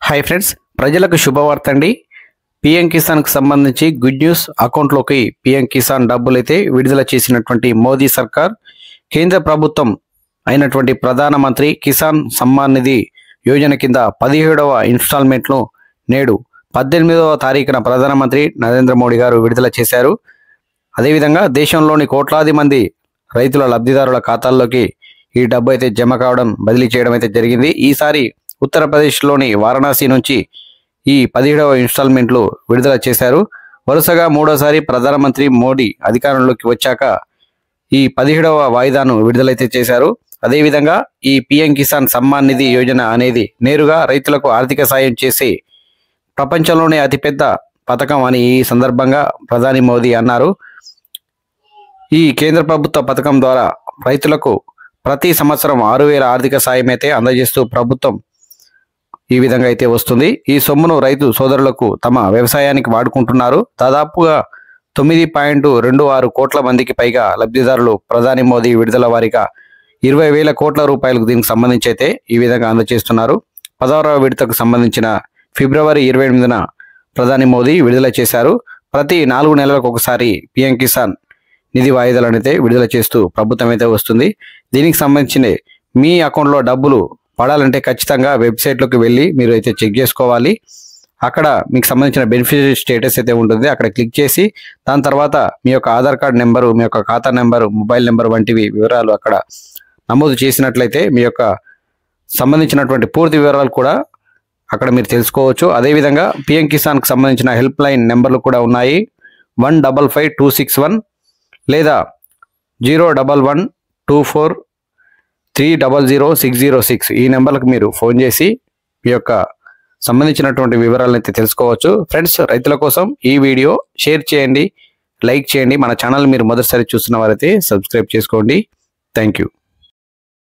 Hi friends, ప్రజలకు శుభవార్త అండి. పీఎం కిసాన్కు సంబంధించి గుడ్ న్యూస్. అకౌంట్లోకి పీఎం కిసాన్ డబ్బులైతే విడుదల చేసినటువంటి మోదీ సర్కార్, కేంద్ర ప్రభుత్వం అయినటువంటి ప్రధానమంత్రి కిసాన్ సమ్మాన్ నిధి యోజన కింద 17వ ఇన్స్టాల్మెంట్ను నేడు 18వ తారీఖున ప్రధానమంత్రి నరేంద్ర మోడీ గారు విడుదల చేశారు. అదేవిధంగా దేశంలోని కోట్లాది మంది రైతుల లబ్ధిదారుల ఖాతాల్లోకి ఈ డబ్బు అయితే జమ కావడం, బదిలీ చేయడం అయితే జరిగింది. ఈసారి ఉత్తరప్రదేశ్లోని వారణాసి నుంచి ఈ 17వ ఇన్స్టాల్మెంట్లు విడుదల చేశారు. వరుసగా మూడోసారి ప్రధానమంత్రి మోడీ అధికారంలోకి వచ్చాక ఈ 17వ వాయిదాను విడుదలైతే చేశారు. అదేవిధంగా ఈ పీఎం కిసాన్ సమ్మాన్ నిధి యోజన అనేది నేరుగా రైతులకు ఆర్థిక సాయం చేసి ప్రపంచంలోనే అతిపెద్ద పథకం అని ఈ సందర్భంగా ప్రధాని మోదీ అన్నారు. ఈ కేంద్ర ప్రభుత్వ పథకం ద్వారా రైతులకు ప్రతి సంవత్సరం 6,000 ఆర్థిక సాయం అయితే అందజేస్తూ ప్రభుత్వం ఈ విధంగా అయితే వస్తుంది. ఈ సొమ్మును రైతు సోదరులకు తమ వ్యవసాయానికి వాడుకుంటున్నారు. దాదాపుగా 9.26 కోట్ల మందికి పైగా లబ్ధిదారులు ప్రధాని మోదీ విడుదల వారీగా 20,000 కోట్ల రూపాయలకు దీనికి సంబంధించి అయితే ఈ విధంగా అందజేస్తున్నారు. 16వ విడతకు సంబంధించిన ఫిబ్రవరి 28న ప్రధాని మోదీ విడుదల చేశారు. ప్రతి 4 నెలలకు ఒకసారి పీఎం కిసాన్ నిధి వాయిదాలను అయితే విడుదల చేస్తూ ప్రభుత్వం అయితే వస్తుంది. దీనికి సంబంధించిన మీ అకౌంట్లో డబ్బులు పడాలంటే ఖచ్చితంగా వెబ్సైట్లోకి వెళ్ళి మీరు అయితే చెక్ చేసుకోవాలి. అక్కడ మీకు సంబంధించిన బెనిఫిషరీ స్టేటస్ అయితే ఉంటుంది. అక్కడ క్లిక్ చేసి దాని తర్వాత మీ యొక్క ఆధార్ కార్డ్ నెంబరు, మీ యొక్క ఖాతా నెంబరు, మొబైల్ నెంబర్ వంటివి వివరాలు అక్కడ నమోదు చేసినట్లయితే మీ యొక్క సంబంధించినటువంటి పూర్తి వివరాలు కూడా అక్కడ మీరు తెలుసుకోవచ్చు. అదేవిధంగా పీఎం కిసాన్కి సంబంధించిన హెల్ప్ లైన్ నెంబర్లు కూడా ఉన్నాయి. 155261 లేదా 01124300606 ఈ నెంబర్లకు మీరు ఫోన్ చేసి మీ యొక్క సంబంధించినటువంటి వివరాలను అయితే తెలుసుకోవచ్చు. ఫ్రెండ్స్, రైతుల కోసం ఈ వీడియో షేర్ చేయండి, లైక్ చేయండి. మన ఛానల్ మీరు మొదటిసారి చూస్తున్న వారైతే సబ్స్క్రైబ్ చేసుకోండి. Thank you.